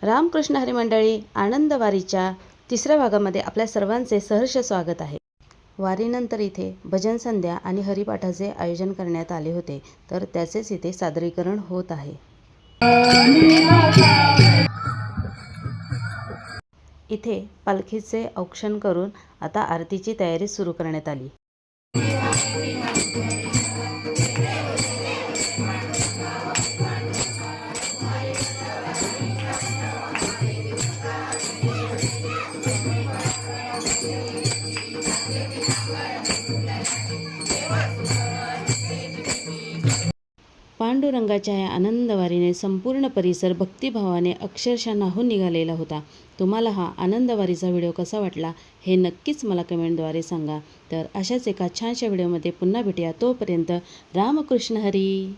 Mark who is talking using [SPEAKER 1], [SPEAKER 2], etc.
[SPEAKER 1] रामकृष्ण हरी मंडळी, आनंदवारीच्या तिसऱ्या भागामध्ये आपल्या सर्वांचे सहर्ष स्वागत आहे. वारीनंतर इथे भजन संध्या आणि हरिपाठाचे आयोजन करण्यात आले होते, तर त्याचेच इथे सादरीकरण होत आहे. इथे पालखीचे औक्षण करून आता आरतीची तयारी सुरू करण्यात आली. पांडुरंगाच्या या आनंदवारीने संपूर्ण परिसर भक्तिभावाने अक्षरशः न्हाऊन निघालेला होता. तुम्हाला हा आनंदवारीचा व्हिडिओ कसा वाटला हे नक्कीच मला कमेंटद्वारे सांगा. तर अशाच एका छानशा व्हिडिओमध्ये पुन्हा भेटूया. तोपर्यंत रामकृष्ण हरी.